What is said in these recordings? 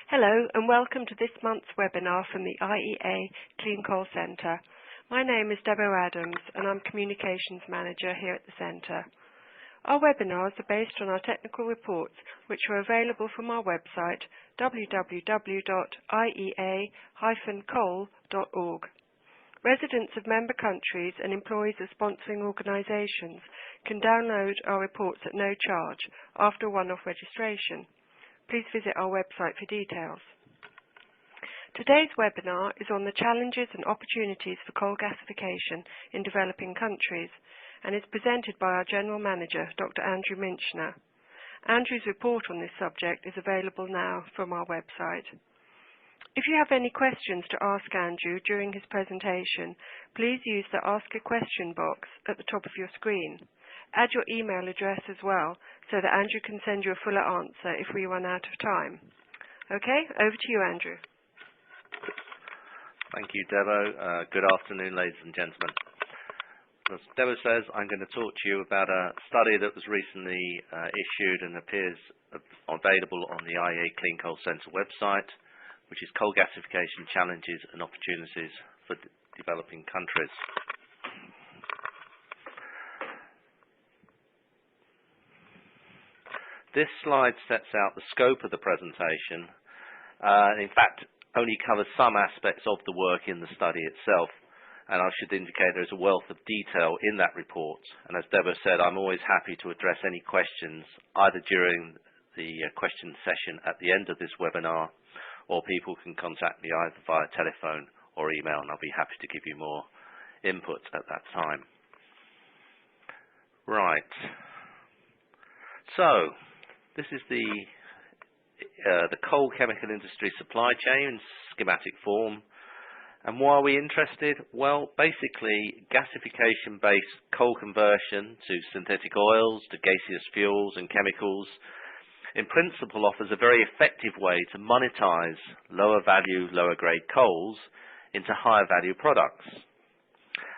Hello and welcome to this month's webinar from the IEA Clean Coal Centre. My name is Deborah Adams and I'm Communications Manager here at the Centre. Our webinars are based on our technical reports which are available from our website www.iea-coal.org. Residents of member countries and employees of sponsoring organisations can download our reports at no charge after a one-off registration. Please visit our website for details. Today's webinar is on the challenges and opportunities for coal gasification in developing countries and is presented by our General Manager, Dr. Andrew Minchner. Andrew's report on this subject is available now from our website. If you have any questions to ask Andrew during his presentation, please use the Ask a Question box at the top of your screen. Add your email address as well so that Andrew can send you a fuller answer if we run out of time. Okay, over to you, Andrew. Thank you, Debo. Good afternoon, ladies and gentlemen. As Debo says, I'm going to talk to you about a study that was recently issued and appears available on the IEA Clean Coal Centre website, which is Coal Gasification Challenges and Opportunities for Developing Countries. This slide sets out the scope of the presentation, in fact only covers some aspects of the work in the study itself, and I should indicate there is a wealth of detail in that report, and as Deborah said, I'm always happy to address any questions either during the question session at the end of this webinar, or people can contact me either via telephone or email, and I'll be happy to give you more input at that time. Right. So, this is the coal chemical industry supply chain in schematic form. And why are we interested? Well, basically, gasification-based coal conversion to synthetic oils, to gaseous fuels and chemicals, in principle offers a very effective way to monetize lower value, lower grade coals into higher value products.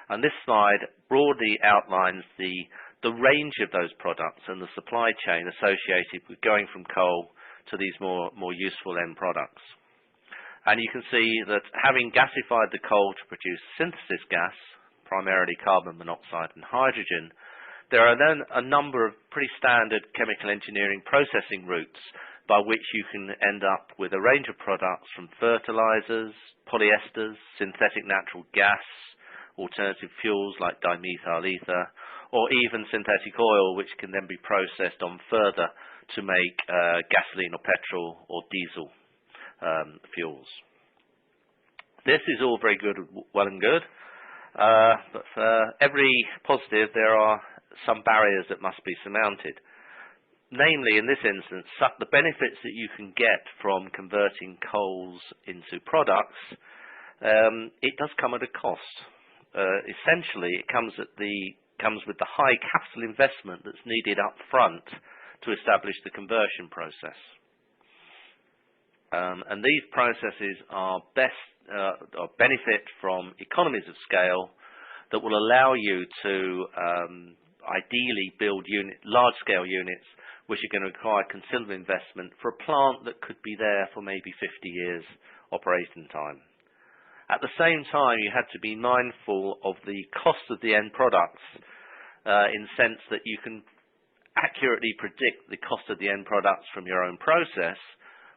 And this slide broadly outlines the range of those products and the supply chain associated with going from coal to these more useful end products. And you can see that having gasified the coal to produce synthesis gas, primarily carbon monoxide and hydrogen, there are then a number of pretty standard chemical engineering processing routes by which you can end up with a range of products from fertilizers, polyesters, synthetic natural gas, alternative fuels like dimethyl ether, or even synthetic oil, which can then be processed on further to make gasoline or petrol or diesel fuels. This is all very good, well and good, but for every positive there are some barriers that must be surmounted. Namely, in this instance, the benefits that you can get from converting coals into products, it does come at a cost. Essentially, it comes with the high capital investment that's needed up front to establish the conversion process. And these processes are benefit from economies of scale that will allow you to ideally build large-scale units which are going to require considerable investment for a plant that could be there for maybe 50 years operating time. At the same time, you had to be mindful of the cost of the end products in the sense that you can accurately predict the cost of the end products from your own process,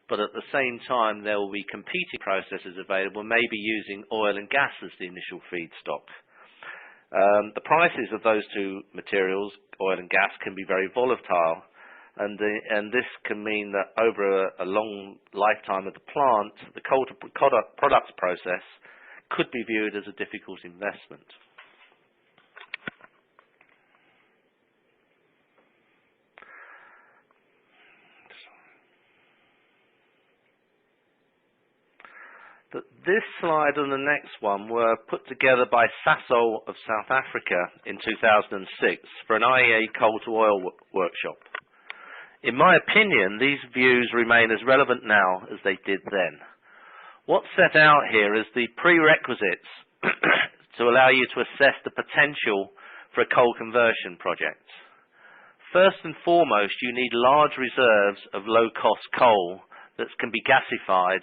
but at the same time there will be competing processes available, maybe using oil and gas as the initial feedstock. The prices of those two materials, oil and gas, can be very volatile, and this can mean that over a long lifetime of the plant, the coal to products process could be viewed as a difficult investment. This slide and the next one were put together by Sasol of South Africa in 2006 for an IEA coal-to-oil workshop. In my opinion, these views remain as relevant now as they did then. What's set out here is the prerequisites to allow you to assess the potential for a coal conversion project. First and foremost, you need large reserves of low-cost coal that can be gasified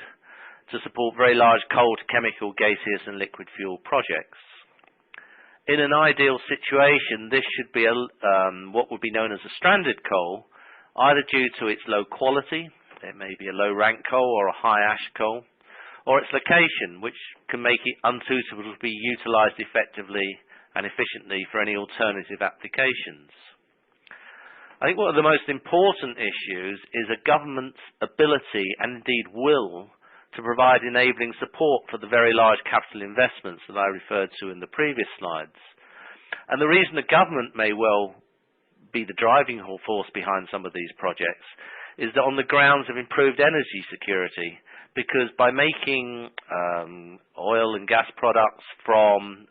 to support very large coal-to-chemical, gaseous and liquid fuel projects. In an ideal situation, this should be what would be known as a stranded coal, either due to its low quality, it may be a low rank coal or a high ash coal, or its location, which can make it unsuitable to be utilised effectively and efficiently for any alternative applications. I think one of the most important issues is a government's ability and indeed will to provide enabling support for the very large capital investments that I referred to in the previous slides. And the reason the government may well be the driving force behind some of these projects is that on the grounds of improved energy security, because by making oil and gas products from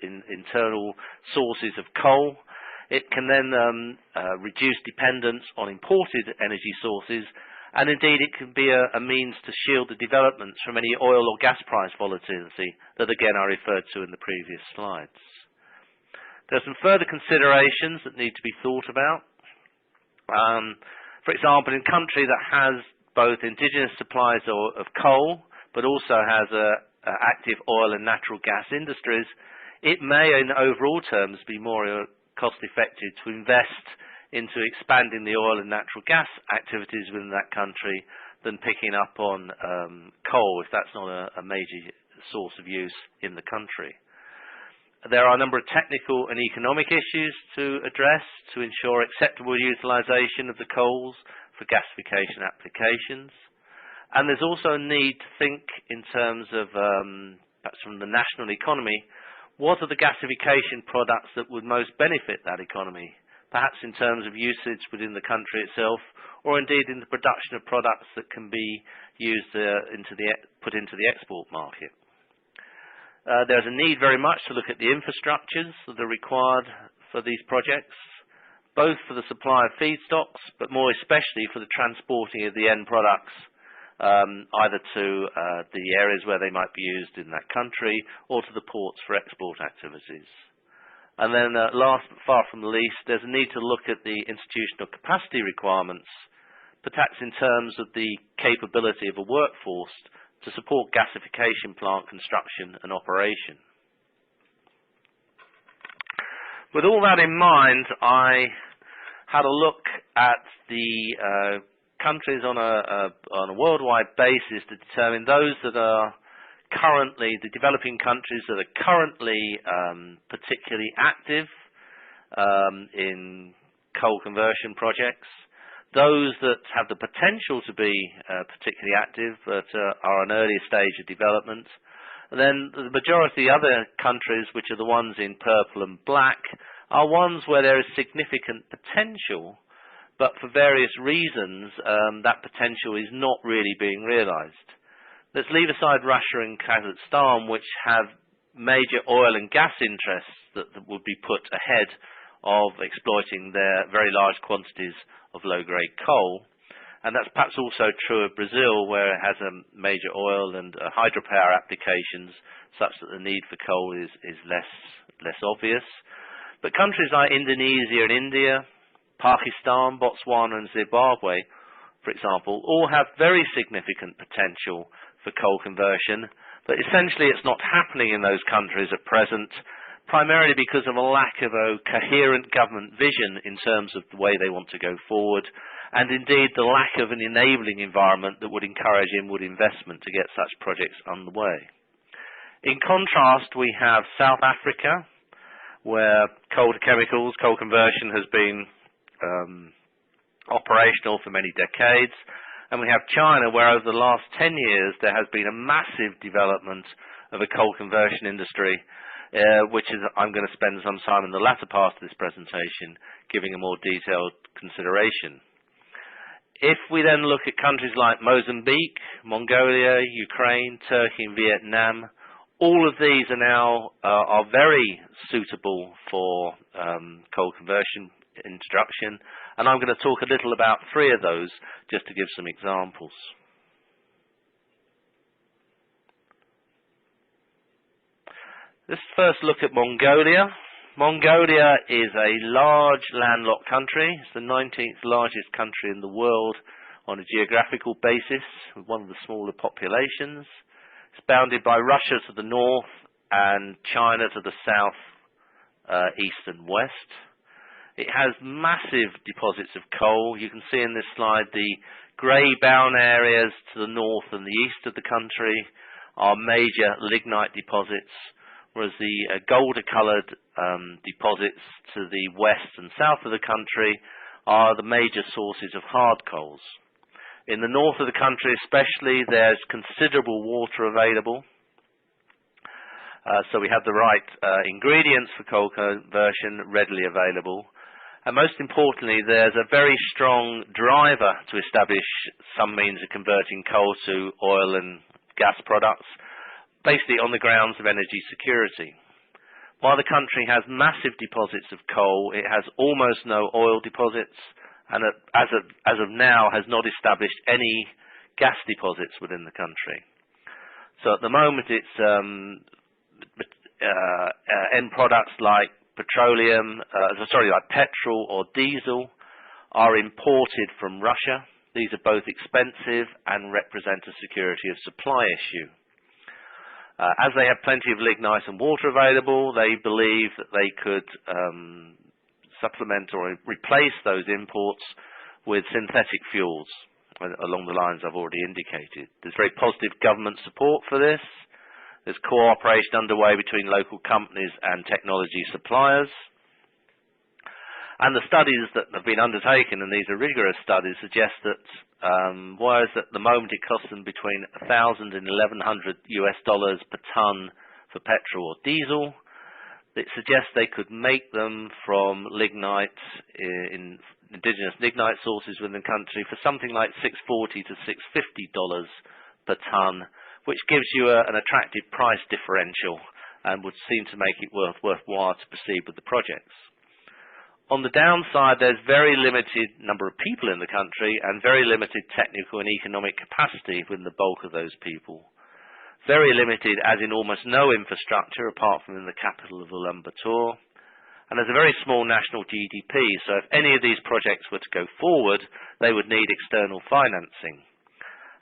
internal sources of coal, it can then reduce dependence on imported energy sources, and indeed it can be a means to shield the developments from any oil or gas price volatility that again I referred to in the previous slides. There are some further considerations that need to be thought about. For example, in a country that has both indigenous supplies of coal, but also has active oil and natural gas industries, it may, in overall terms, be more cost-effective to invest into expanding the oil and natural gas activities within that country than picking up on coal, if that's not a major source of use in the country. There are a number of technical and economic issues to address to ensure acceptable utilisation of the coals for gasification applications. And there's also a need to think in terms of, perhaps from the national economy, what are the gasification products that would most benefit that economy, perhaps in terms of usage within the country itself, or indeed in the production of products that can be used put into the export market. There's a need very much to look at the infrastructures that are required for these projects, both for the supply of feedstocks, but more especially for the transporting of the end products, either to the areas where they might be used in that country or to the ports for export activities. And then last but far from the least, there's a need to look at the institutional capacity requirements, perhaps in terms of the capability of a workforce to support gasification plant construction and operation. With all that in mind, I had a look at the countries on a worldwide basis to determine those that are currently, the developing countries that are currently particularly active in coal conversion projects, those that have the potential to be particularly active but are an earlier stage of development. And then the majority of the other countries, which are the ones in purple and black, are ones where there is significant potential, but for various reasons that potential is not really being realised. Let's leave aside Russia and Kazakhstan, which have major oil and gas interests that would be put ahead of exploiting their very large quantities of low-grade coal. And that's perhaps also true of Brazil, where it has a major oil and hydropower applications such that the need for coal is less obvious. But countries like Indonesia and India, Pakistan, Botswana and Zimbabwe, for example, all have very significant potential for coal conversion, but essentially it's not happening in those countries at present, primarily because of a lack of a coherent government vision in terms of the way they want to go forward, and indeed the lack of an enabling environment that would encourage inward investment to get such projects underway. In contrast, we have South Africa, where coal-to-chemicals, coal conversion has been operational for many decades, and we have China, where over the last 10 years there has been a massive development of a coal conversion industry, which is I'm going to spend some time in the latter part of this presentation giving a more detailed consideration. If we then look at countries like Mozambique, Mongolia, Ukraine, Turkey and Vietnam, all of these are now are very suitable for coal conversion introduction, and I'm going to talk a little about three of those just to give some examples. Let's first look at Mongolia. Mongolia is a large landlocked country. It's the 19th largest country in the world on a geographical basis, with one of the smaller populations. It's bounded by Russia to the north and China to the south, east and west. It has massive deposits of coal. You can see in this slide the grey brown areas to the north and the east of the country are major lignite deposits, whereas the golden coloured deposits to the west and south of the country are the major sources of hard coals. In the north of the country especially, there's considerable water available, so we have the right ingredients for coal conversion readily available. And most importantly, there's a very strong driver to establish some means of converting coal to oil and gas products, basically on the grounds of energy security. While the country has massive deposits of coal, it has almost no oil deposits, and as of now has not established any gas deposits within the country. So at the moment it's end products like like petrol or diesel are imported from Russia. These are both expensive and represent a security of supply issue. As they have plenty of lignite and water available, they believe that they could supplement or replace those imports with synthetic fuels along the lines I've already indicated. There's very positive government support for this. There's cooperation underway between local companies and technology suppliers. And the studies that have been undertaken, and these are rigorous studies, suggest that whereas at the moment it costs them between $1,000 and $1,100 per ton for petrol or diesel, it suggests they could make them from lignite, in indigenous lignite sources within the country, for something like $640 to $650 per ton, which gives you an attractive price differential and would seem to make it worthwhile to proceed with the projects. On the downside, there's very limited number of people in the country and very limited technical and economic capacity within the bulk of those people. Very limited, as in almost no infrastructure apart from in the capital of Ulaanbaatar. And there's a very small national GDP, so if any of these projects were to go forward, they would need external financing.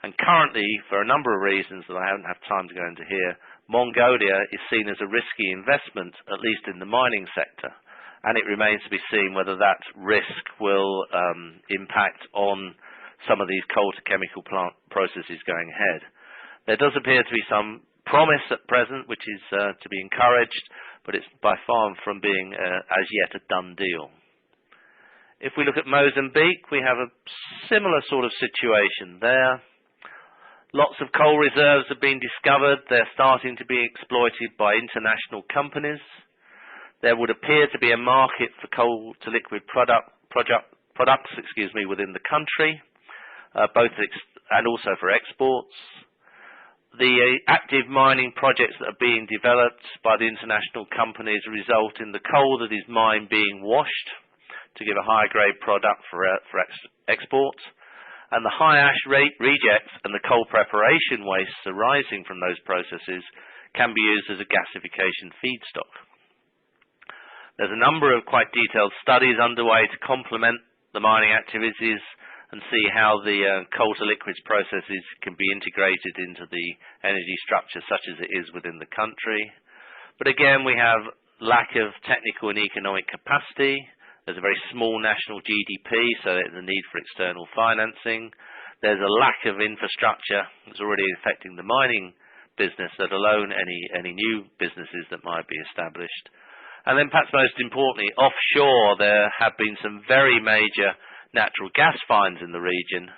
And currently, for a number of reasons that I haven't had time to go into here, Mongolia is seen as a risky investment, at least in the mining sector. And it remains to be seen whether that risk will impact on some of these coal-to-chemical plant processes going ahead. There does appear to be some promise at present, which is to be encouraged, but it's by far from being as yet a done deal. If we look at Mozambique, we have a similar sort of situation there. Lots of coal reserves have been discovered. They're starting to be exploited by international companies. There would appear to be a market for coal-to-liquid products within the country, and also for exports. The active mining projects that are being developed by the international companies result in the coal that is mined being washed to give a higher grade product for export. And the high ash rejects and the coal preparation wastes arising from those processes can be used as a gasification feedstock. There's a number of quite detailed studies underway to complement the mining activities and see how the coal-to-liquids processes can be integrated into the energy structure such as it is within the country. But again, we have lack of technical and economic capacity. There's a very small national GDP, so there's a need for external financing. There's a lack of infrastructure that's already affecting the mining business, let alone any new businesses that might be established. And then perhaps most importantly, offshore there have been some very major natural gas finds in the region,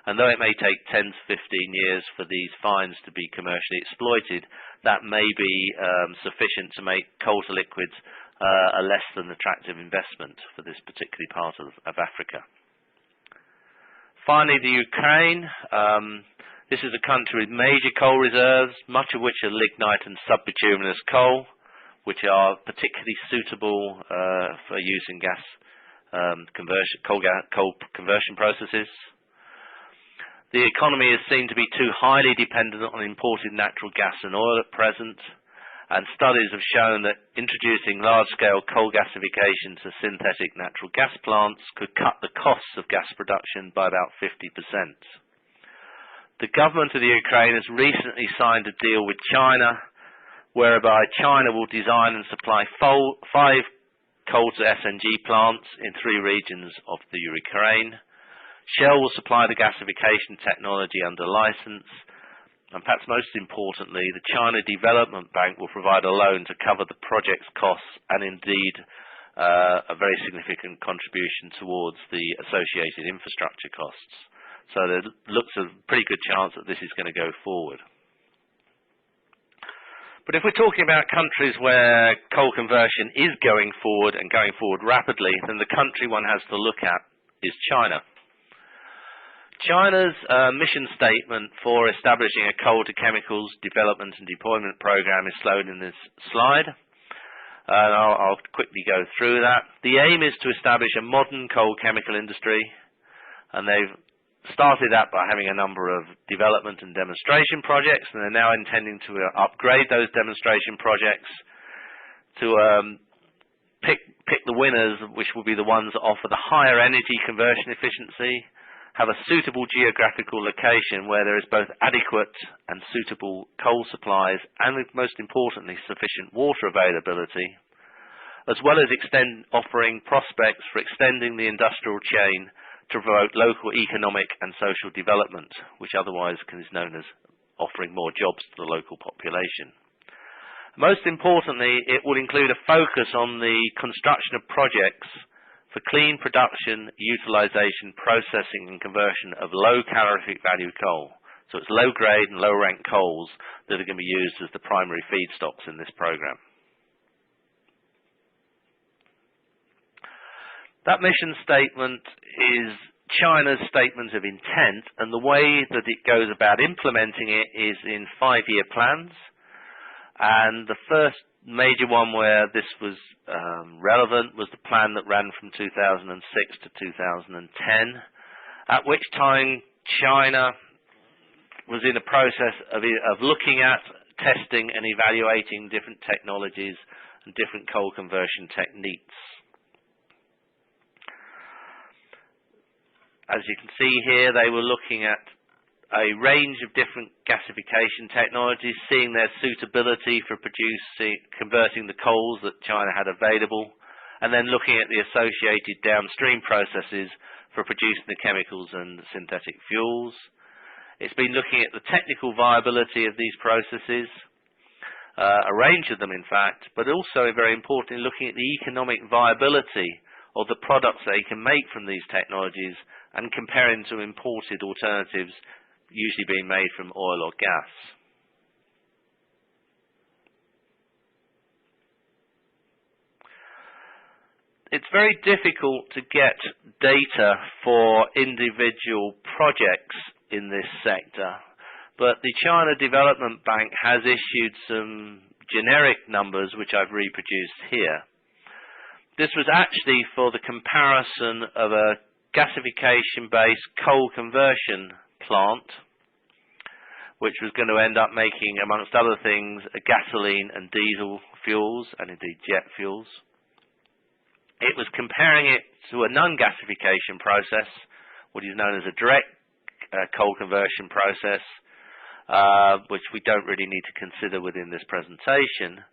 and though it may take 10 to 15 years for these finds to be commercially exploited, that may be sufficient to make coal-to-liquids a less than attractive investment for this particular part of Africa. Finally, the Ukraine. This is a country with major coal reserves, much of which are lignite and subbituminous coal, which are particularly suitable for use in gas coal conversion processes. The economy is seen to be too highly dependent on imported natural gas and oil at present, And studies have shown that introducing large-scale coal gasification to synthetic natural gas plants could cut the costs of gas production by about 50%. The government of the Ukraine has recently signed a deal with China, whereby China will design and supply 5 coal-to-SNG plants in 3 regions of the Ukraine. Shell will supply the gasification technology under license. And perhaps most importantly, the China Development Bank will provide a loan to cover the project's costs and indeed a very significant contribution towards the associated infrastructure costs. So there looks a pretty good chance that this is going to go forward. But if we're talking about countries where coal conversion is going forward and going forward rapidly, then the country one has to look at is China. China's mission statement for establishing a coal-to-chemicals development and deployment program is shown in this slide. And I'll quickly go through that. The aim is to establish a modern coal-chemical industry, and they've started that by having a number of development and demonstration projects, and they're now intending to upgrade those demonstration projects to pick the winners, which will be the ones that offer the higher energy conversion efficiency, have a suitable geographical location where there is both adequate and suitable coal supplies and, most importantly, sufficient water availability, as well as offering prospects for extending the industrial chain to promote local economic and social development, which otherwise is known as offering more jobs to the local population. Most importantly, it will include a focus on the construction of projects for clean production, utilization, processing and conversion of low calorific value coal. So it's low grade and low rank coals that are going to be used as the primary feedstocks in this program. That mission statement is China's statement of intent, and the way that it goes about implementing it is in 5-year plans. And the first major one where this was relevant was the plan that ran from 2006 to 2010, at which time China was in the process of looking at, testing and evaluating different technologies and different coal conversion techniques. As you can see here, they were looking at a range of different gasification technologies, seeing their suitability for converting the coals that China had available, and then looking at the associated downstream processes for producing the chemicals and synthetic fuels. It's been looking at the technical viability of these processes, a range of them in fact, but also very importantly looking at the economic viability of the products they can make from these technologies and comparing to imported alternatives usually being made from oil or gas. It's very difficult to get data for individual projects in this sector, but the China Development Bank has issued some generic numbers which I've reproduced here. This was actually for the comparison of a gasification-based coal conversion plant, which was going to end up making, amongst other things, a gasoline and diesel fuels, and indeed jet fuels. It was comparing it to a non-gasification process, what is known as a direct coal conversion process, which we don't really need to consider within this presentation.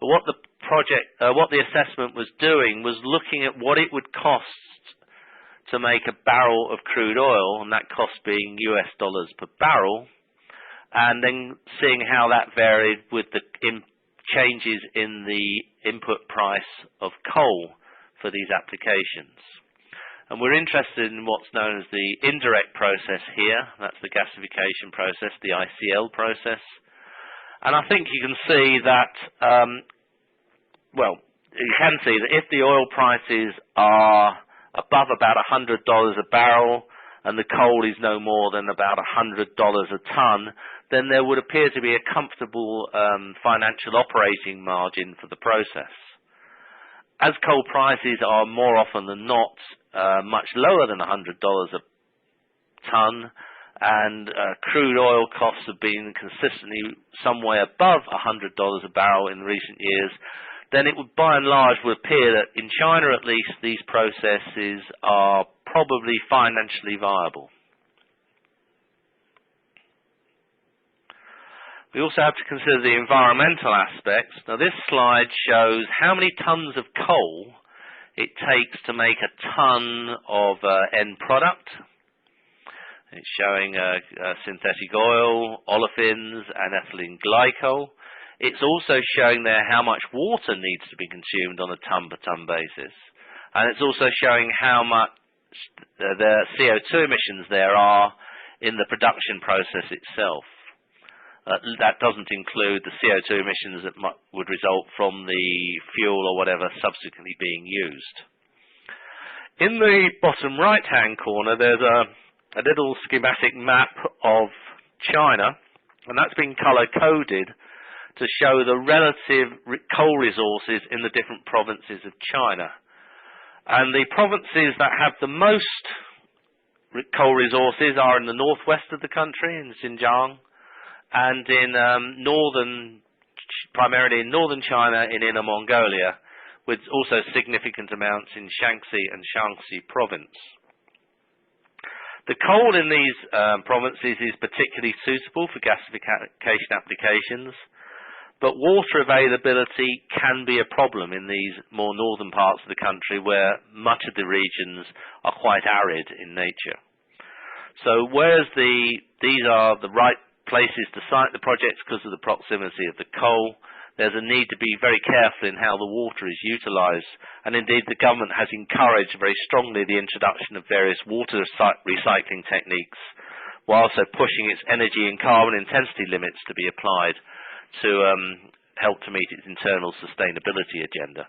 But what the assessment was doing was looking at what it would cost to make a barrel of crude oil, and that cost being US dollars per barrel, and then seeing how that varied with the changes in the input price of coal for these applications. And we're interested in what's known as the indirect process here. That's the gasification process, the ICL process. And I think you can see that, you can see that if the oil prices are above about $100 a barrel and the coal is no more than about $100 a ton, then there would appear to be a comfortable financial operating margin for the process. As coal prices are more often than not much lower than $100 a ton, and crude oil costs have been consistently somewhere above $100 a barrel in recent years, then it would, by and large, would appear that in China at least, these processes are probably financially viable. We also have to consider the environmental aspects. Now this slide shows how many tons of coal it takes to make a ton of end product. It's showing synthetic oil, olefins, and ethylene glycol. It's also showing there how much water needs to be consumed on a ton-per-ton basis. And it's also showing how much the CO2 emissions there are in the production process itself. That doesn't include the CO2 emissions that would result from the fuel or whatever subsequently being used. In the bottom right-hand corner, there's a little schematic map of China, and that's been color-coded to show the relative coal resources in the different provinces of China. And the provinces that have the most coal resources are in the northwest of the country, in Xinjiang, and in primarily in northern China, in Inner Mongolia, with also significant amounts in Shaanxi and Shaanxi province. The coal in these provinces is particularly suitable for gasification applications, but water availability can be a problem in these more northern parts of the country where much of the regions are quite arid in nature. So whereas these are the right places to site the projects because of the proximity of the coal, there's a need to be very careful in how the water is utilised, and indeed the government has encouraged very strongly the introduction of various water recycling techniques, while also pushing its energy and carbon intensity limits to be applied to help to meet its internal sustainability agenda.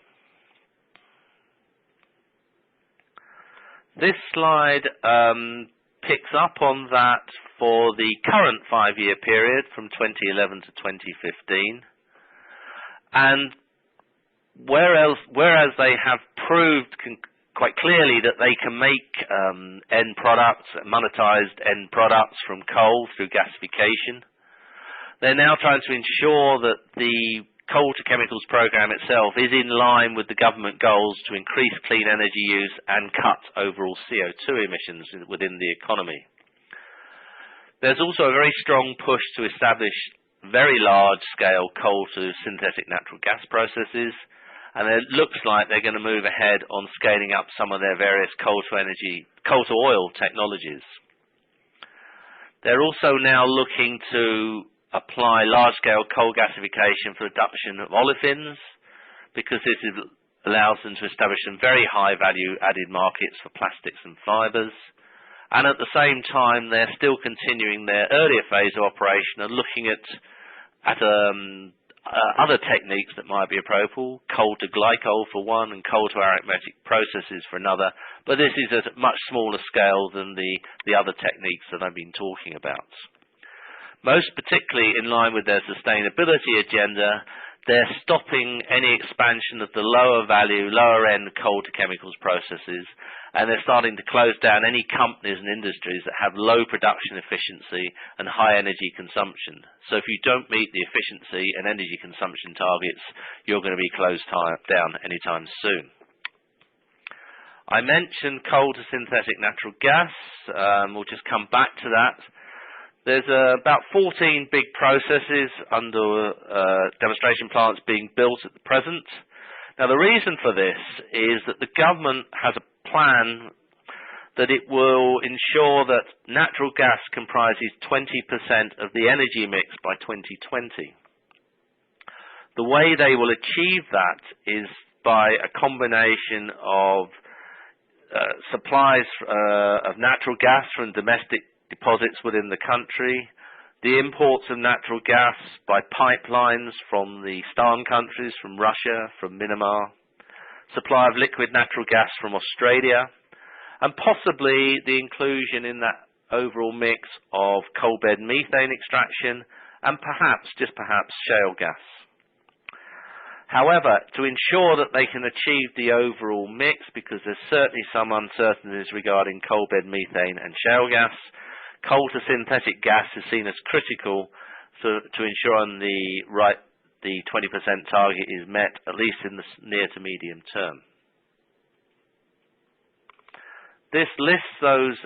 This slide picks up on that for the current 5-year period from 2011 to 2015. And whereas they have proved quite clearly that they can make end products, monetized end products from coal through gasification, they're now trying to ensure that the coal-to-chemicals program itself is in line with the government goals to increase clean energy use and cut overall CO2 emissions within the economy. There's also a very strong push to establish very large-scale coal-to-synthetic natural gas processes, and it looks like they're going to move ahead on scaling up some of their various coal-to-oil technologies. They're also now looking to apply large-scale coal gasification for production of olefins, because this allows them to establish some very high-value added markets for plastics and fibres. And at the same time, they're still continuing their earlier phase of operation and looking at other techniques that might be appropriate, coal-to-glycol for one and coal-to-arithmetic processes for another, but this is at a much smaller scale than the other techniques that I've been talking about. Most particularly in line with their sustainability agenda, they're stopping any expansion of the lower value, lower end coal-to-chemicals processes, and they're starting to close down any companies and industries that have low production efficiency and high energy consumption. So if you don't meet the efficiency and energy consumption targets, you're going to be closed down anytime soon. I mentioned coal to synthetic natural gas. We'll just come back to that. There's about 14 big processes under demonstration plants being built at the present. Now the reason for this is that the government has a plan that it will ensure that natural gas comprises 20% of the energy mix by 2020. The way they will achieve that is by a combination of supplies of natural gas from domestic deposits within the country, the imports of natural gas by pipelines from the Stan countries, from Russia, from Myanmar, supply of liquid natural gas from Australia, and possibly the inclusion in that overall mix of coal bed methane extraction and perhaps, just perhaps, shale gas. However, to ensure that they can achieve the overall mix, because there's certainly some uncertainties regarding coal bed methane and shale gas, coal to synthetic gas is seen as critical to ensuring the 20% target is met, at least in the near to medium term. This lists those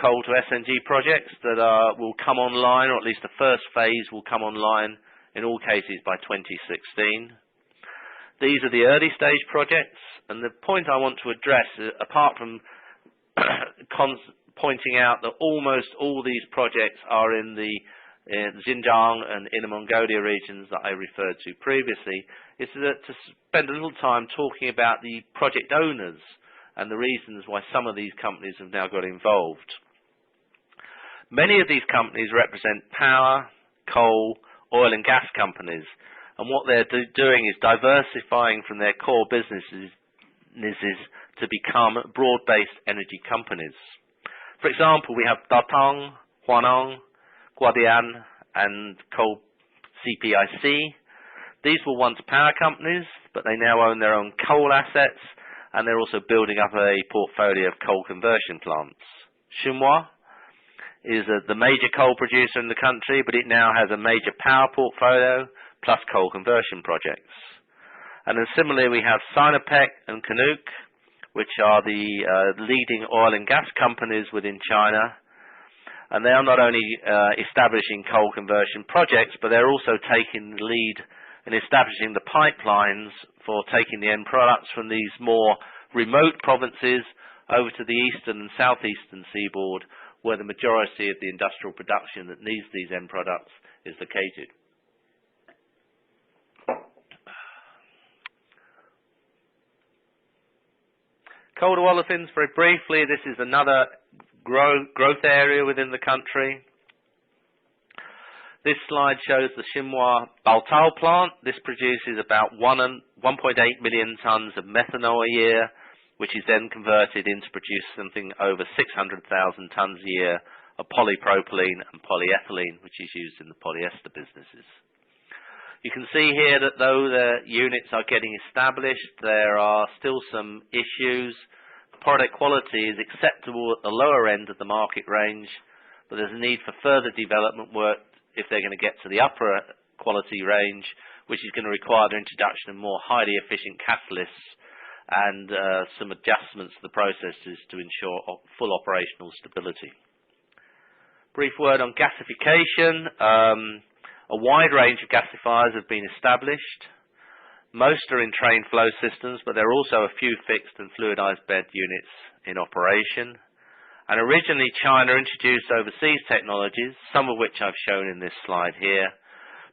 coal to SNG projects that will come online, or at least the first phase will come online in all cases by 2016. These are the early stage projects, and the point I want to address, apart from pointing out that almost all these projects are in the Xinjiang and Inner Mongolia regions that I referred to previously, is to spend a little time talking about the project owners and the reasons why some of these companies have now got involved. Many of these companies represent power, coal, oil and gas companies, and what they're doing is diversifying from their core businesses to become broad-based energy companies. For example, we have Datang, Huaneng, Guadian and Coal CPIC. These were once power companies, but they now own their own coal assets, and they're also building up a portfolio of coal conversion plants. Xinhua is the major coal producer in the country, but it now has a major power portfolio plus coal conversion projects. And then similarly, we have Sinopec and Canuck, which are the leading oil and gas companies within China. And they are not only establishing coal conversion projects, but they're also taking the lead in establishing the pipelines for taking the end products from these more remote provinces over to the eastern and southeastern seaboard, where the majority of the industrial production that needs these end products is located. Coal to olefins, very briefly, this is another growth area within the country. This slide shows the Xinhua Baltao plant. This produces about 1.8 million tons of methanol a year, which is then converted into produce something over 600,000 tons a year of polypropylene and polyethylene, which is used in the polyester businesses. You can see here that though the units are getting established, there are still some issues. Product quality is acceptable at the lower end of the market range, but there's a need for further development work if they're going to get to the upper quality range, which is going to require the introduction of more highly efficient catalysts and some adjustments to the processes to ensure full operational stability. Brief word on gasification. A wide range of gasifiers have been established. Most are in train flow systems, but there are also a few fixed and fluidized bed units in operation. And originally China introduced overseas technologies, some of which I've shown in this slide here,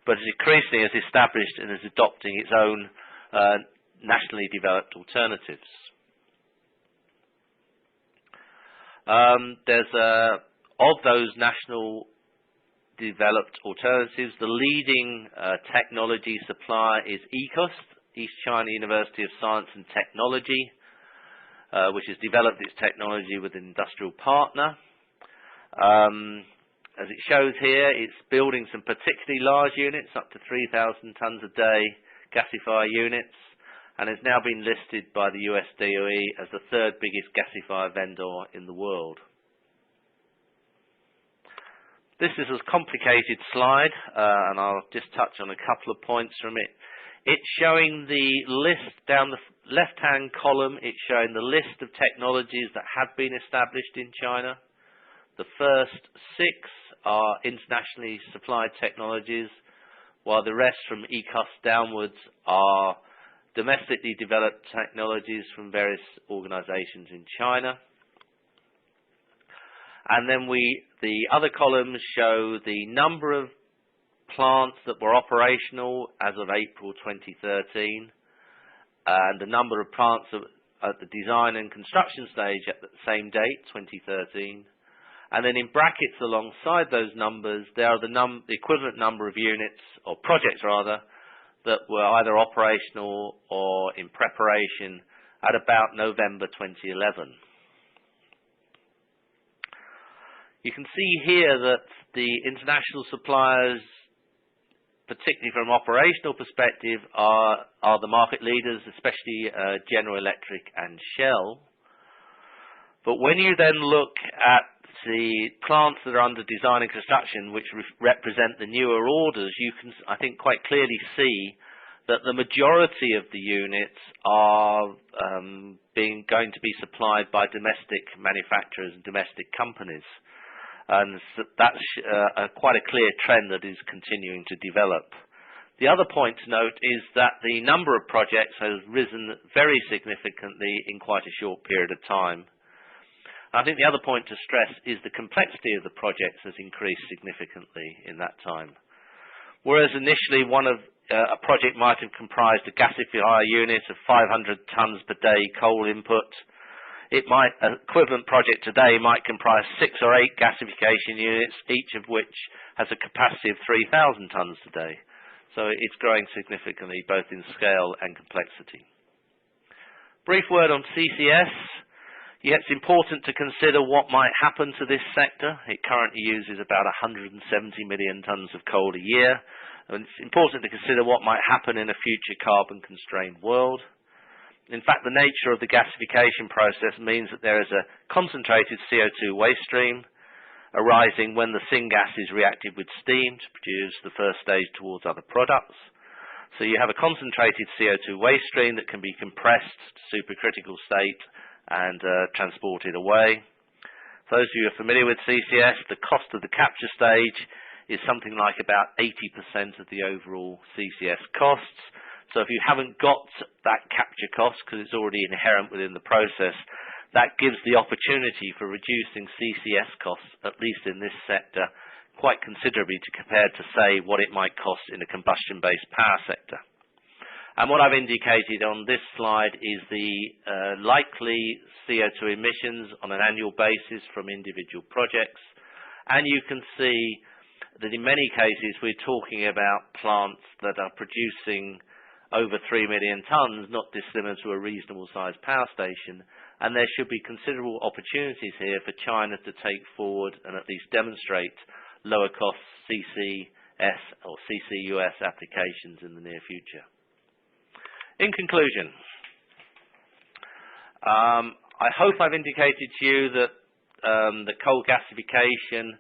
but increasingly has established and is adopting its own nationally developed alternatives. Of those national developed alternatives, the leading technology supplier is ECOS, East China University of Science and Technology, which has developed its technology with an industrial partner. As it shows here, it's building some particularly large units, up to 3,000 tons a day gasifier units, and has now been listed by the US DOE as the third biggest gasifier vendor in the world. This is a complicated slide, and I'll just touch on a couple of points from it. It's showing the list down the left-hand column. It's showing the list of technologies that have been established in China. The first 6 are internationally supplied technologies, while the rest from ECOS downwards are domestically developed technologies from various organizations in China. And then the other columns show the number of plants that were operational as of April 2013, and the number of plants at the design and construction stage at the same date, 2013. And then in brackets alongside those numbers, there are the equivalent number of units, or projects rather, that were either operational or in preparation at about November 2011. You can see here that the international suppliers, particularly from an operational perspective, are the market leaders, especially General Electric and Shell. But when you then look at the plants that are under design and construction, which represent the newer orders, you can, I think, quite clearly see that the majority of the units are going to be supplied by domestic manufacturers and domestic companies. And so that's quite a clear trend that is continuing to develop. The other point to note is that the number of projects has risen very significantly in quite a short period of time. I think the other point to stress is the complexity of the projects has increased significantly in that time. Whereas initially a project might have comprised a gasifier unit of 500 tons per day coal input, an equivalent project today might comprise 6 or 8 gasification units, each of which has a capacity of 3,000 tons a day. So it's growing significantly both in scale and complexity. Brief word on CCS. Yeah, it's important to consider what might happen to this sector. It currently uses about 170 million tons of coal a year. And it's important to consider what might happen in a future carbon-constrained world. In fact, the nature of the gasification process means that there is a concentrated CO2 waste stream arising when the syngas is reacted with steam to produce the first stage towards other products. So you have a concentrated CO2 waste stream that can be compressed to supercritical state and transported away. For those of you who are familiar with CCS, the cost of the capture stage is something like about 80% of the overall CCS costs. So if you haven't got that capture cost, because it's already inherent within the process, that gives the opportunity for reducing CCS costs, at least in this sector, quite considerably to compare to, say, what it might cost in a combustion-based power sector. And what I've indicated on this slide is the likely CO2 emissions on an annual basis from individual projects. And you can see that in many cases we're talking about plants that are producing over 3 million tonnes, not dissimilar to a reasonable sized power station. And there should be considerable opportunities here for China to take forward and at least demonstrate lower cost CCS or CCUS applications in the near future. In conclusion, I hope I've indicated to you that the coal gasification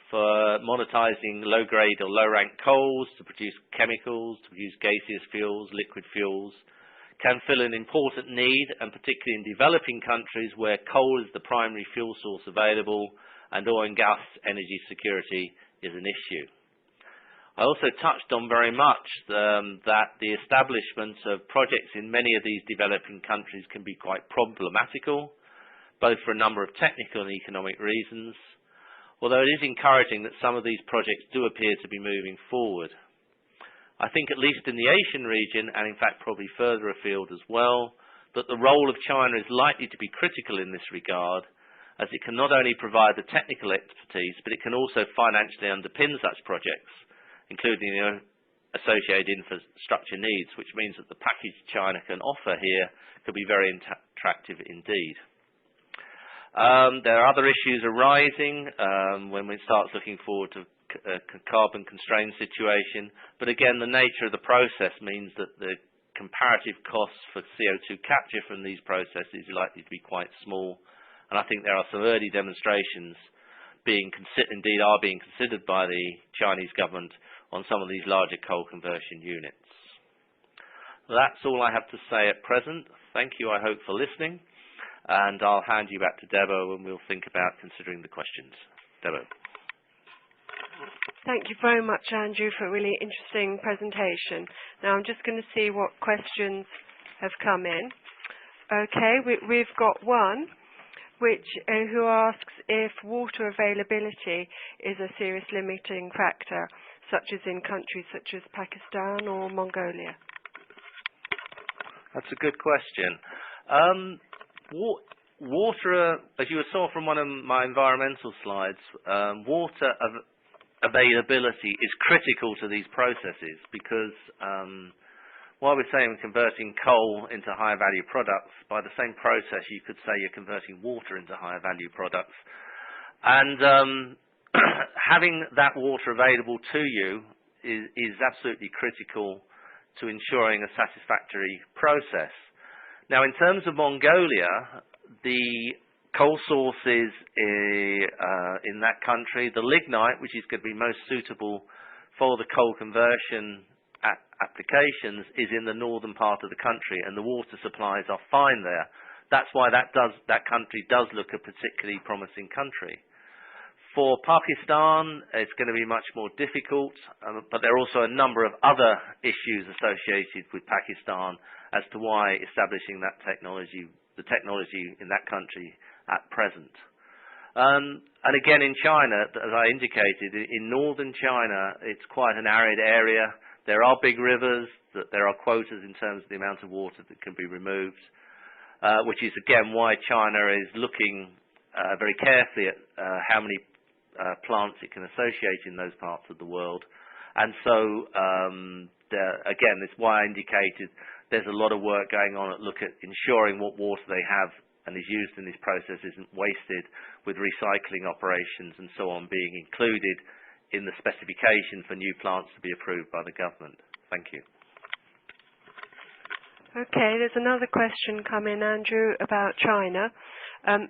for monetizing low-grade or low-rank coals to produce chemicals, to produce gaseous fuels, liquid fuels, can fill an important need, and particularly in developing countries where coal is the primary fuel source available and oil and gas energy security is an issue. I also touched on very much that the establishment of projects in many of these developing countries can be quite problematical, both for a number of technical and economic reasons, although it is encouraging that some of these projects do appear to be moving forward. I think at least in the Asian region, and in fact probably further afield as well, that the role of China is likely to be critical in this regard, as it can not only provide the technical expertise, but it can also financially underpin such projects, including associated infrastructure needs, which means that the package China can offer here could be very attractive indeed. There are other issues arising when we start looking forward to a carbon-constrained situation, but again, the nature of the process means that the comparative costs for CO2 capture from these processes is likely to be quite small, and I think there are some early demonstrations being considered by the Chinese government on some of these larger coal conversion units. That's all I have to say at present. Thank you, I hope, for listening, and I'll hand you back to Debo and we'll think about considering the questions. Debo. Thank you very much, Andrew, for a really interesting presentation. Now I'm just going to see what questions have come in. Okay, we've got one who asks if water availability is a serious limiting factor, such as in countries such as Pakistan or Mongolia. That's a good question. Water, as you saw from one of my environmental slides, water availability is critical to these processes because while we're saying we're converting coal into higher value products, by the same process you could say you're converting water into higher value products. And having that water available to you is absolutely critical to ensuring a satisfactory process. Now, in terms of Mongolia, the coal sources in that country. The lignite, which is going to be most suitable for the coal conversion applications, is in the northern part of the country, and the water supplies are fine there. That's why that country does look a particularly promising country. For Pakistan, it's going to be much more difficult, but there are also a number of other issues associated with Pakistan as to why establishing the technology in that country at present. And again, in China, as I indicated, in northern China, it's quite an arid area. There are big rivers, there are quotas in terms of the amount of water that can be removed, which is again why China is looking very carefully at how many plants it can associate in those parts of the world. And so, again, it's why I indicated there's a lot of work going on at ensuring what water they have and is used in this process isn't wasted, with recycling operations and so on being included in the specification for new plants to be approved by the government. Thank you. Okay, there's another question coming, Andrew, about China.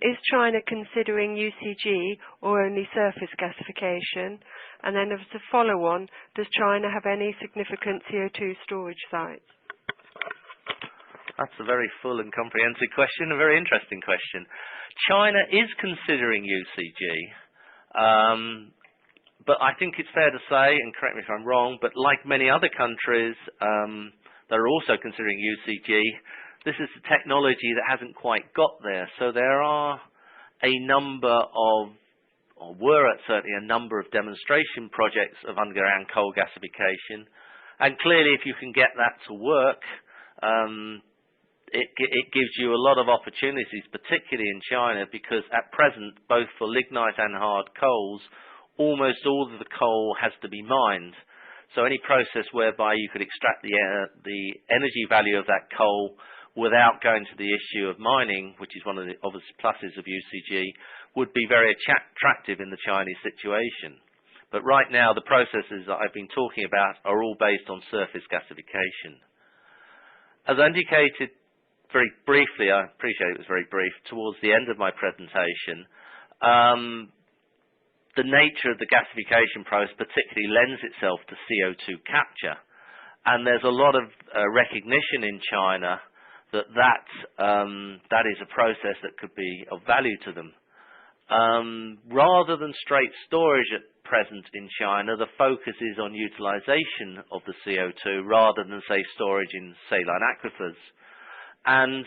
Is China considering UCG or only surface gasification? And then as a follow-on, does China have any significant CO2 storage sites? That's a very full and comprehensive question, a very interesting question. China is considering UCG, but I think it's fair to say, and correct me if I'm wrong, but like many other countries that are also considering UCG, this is a technology that hasn't quite got there. So there are a number of, or were certainly a number of demonstration projects of underground coal gasification. And clearly, if you can get that to work, it gives you a lot of opportunities, particularly in China, because at present, both for lignite and hard coals, almost all of the coal has to be mined. So any process whereby you could extract the energy value of that coal without going to the issue of mining, which is one of the obvious pluses of UCG, would be very attractive in the Chinese situation. But right now, the processes that I've been talking about are all based on surface gasification. As I indicated very briefly, I appreciate it was very brief, towards the end of my presentation, the nature of the gasification process particularly lends itself to CO2 capture. And there's a lot of recognition in China that is a process that could be of value to them. Rather than straight storage at present in China, the focus is on utilization of the CO2 rather than, say, storage in saline aquifers. And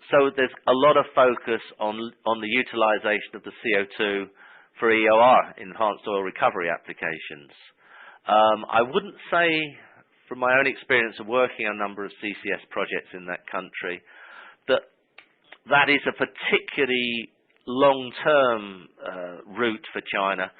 so there's a lot of focus on the utilization of the CO2 for EOR, enhanced oil recovery applications. I wouldn't say, from my own experience of working on a number of CCS projects in that country, that is a particularly long-term route for China.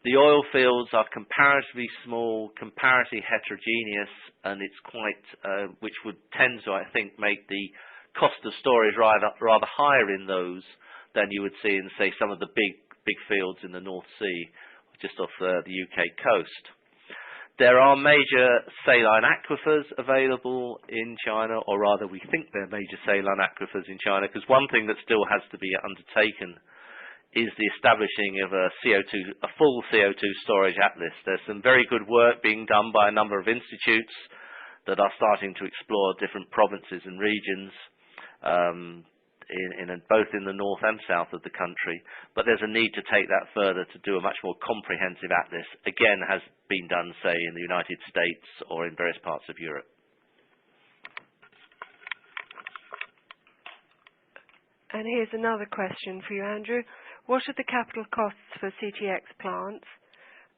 The oil fields are comparatively small, comparatively heterogeneous, and it's quite, which would tend to, I think, make the cost of storage rather higher in those than you would see in, say, some of the big fields in the North Sea, just off the UK coast. There are major saline aquifers available in China, or rather we think they're major saline aquifers in China, because one thing that still has to be undertaken is the establishing of a full CO2 storage atlas. There's some very good work being done by a number of institutes that are starting to explore different provinces and regions, both in the north and south of the country, but there's a need to take that further to do a much more comprehensive atlas, again, has been done, say, in the United States or in various parts of Europe. And here's another question for you, Andrew. What are the capital costs for CTX plants?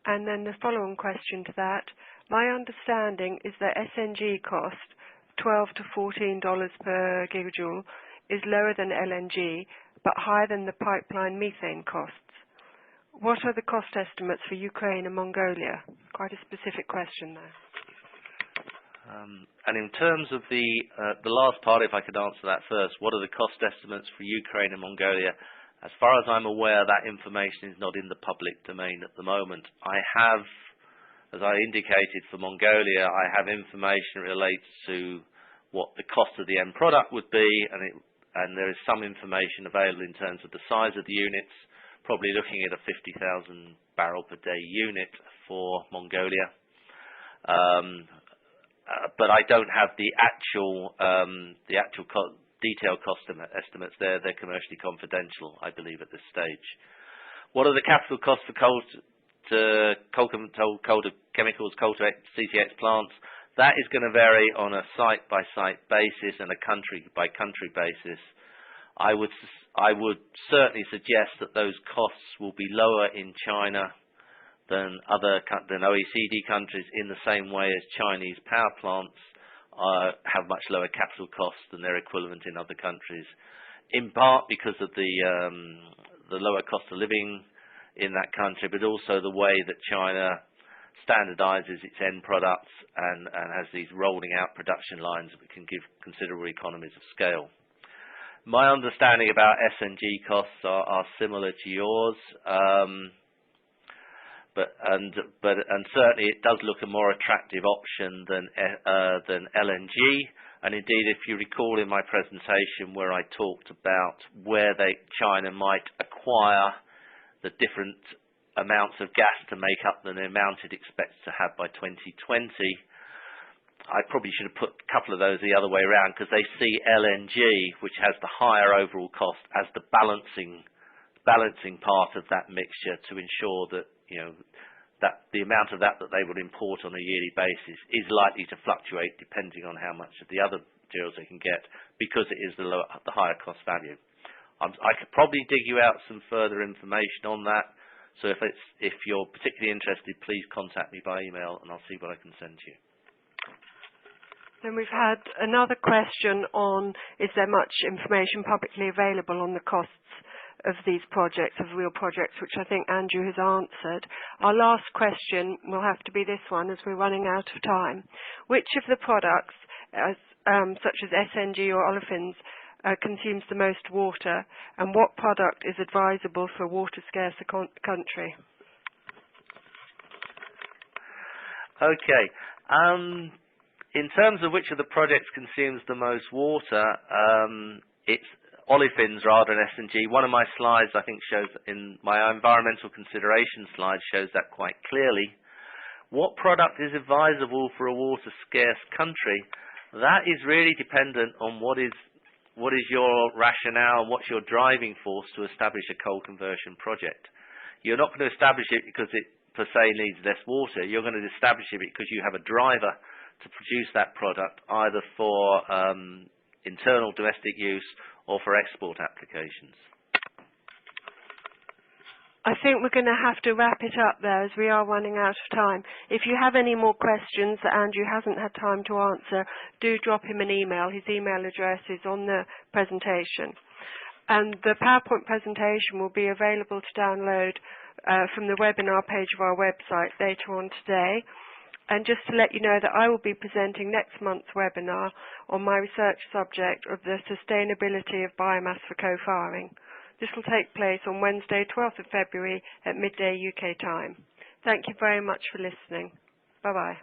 And then the following question to that, my understanding is that SNG cost, $12 to $14 per gigajoule, is lower than LNG, but higher than the pipeline methane costs. What are the cost estimates for Ukraine and Mongolia? Quite a specific question there. And in terms of the last part, if I could answer that first, what are the cost estimates for Ukraine and Mongolia? As far as I'm aware, that information is not in the public domain at the moment. I have, as I indicated for Mongolia, I have information that relates to what the cost of the end product would be, and and there is some information available in terms of the size of the units, probably looking at a 50,000 barrel per day unit for Mongolia. But I don't have the actual detailed cost estimates there. They're commercially confidential, I believe, at this stage. What are the capital costs for coal-to-chemicals, coal-to-CCX plants? That is going to vary on a site-by-site basis and a country-by-country basis. I would certainly suggest that those costs will be lower in China than OECD countries, in the same way as Chinese power plants have much lower capital costs than their equivalent in other countries, in part because of the lower cost of living in that country, but also the way that China standardizes its end products and has these rolling out production lines that can give considerable economies of scale. My understanding about SNG costs are similar to yours, but certainly it does look a more attractive option than LNG. And indeed, if you recall in my presentation where I talked about where China might acquire the different amounts of gas to make up the amount it expects to have by 2020, I probably should have put a couple of those the other way around, because they see LNG, which has the higher overall cost, as the balancing part of that mixture to ensure that, that the amount of that they would import on a yearly basis is likely to fluctuate depending on how much of the other materials they can get, because it is the higher cost value. I could probably dig you out some further information on that. So if you're particularly interested, please contact me by email and I'll see what I can send you. Then we've had another question on, is there much information publicly available on the costs of these projects, of real projects, which I think Andrew has answered. Our last question will have to be this one, as we're running out of time. Which of the products, such as SNG or Olefins, consumes the most water, and what product is advisable for a water-scarce country? Okay. In terms of which of the projects consumes the most water, it's Olefins rather than SNG. One of my slides, I think, shows, in my environmental consideration slide, shows that quite clearly. What product is advisable for a water-scarce country? That is really dependent on what is your rationale and what's your driving force to establish a coal conversion project. You're not going to establish it because it per se needs less water. You're going to establish it because you have a driver to produce that product, either for internal domestic use or for export applications. I think we're going to have to wrap it up there, as we are running out of time. If you have any more questions that Andrew hasn't had time to answer, do drop him an email. His email address is on the presentation. And the PowerPoint presentation will be available to download from the webinar page of our website later on today. And just to let you know that I will be presenting next month's webinar on my research subject of the sustainability of biomass for co-firing. This will take place on Wednesday, 12th of February at midday UK time. Thank you very much for listening. Bye-bye.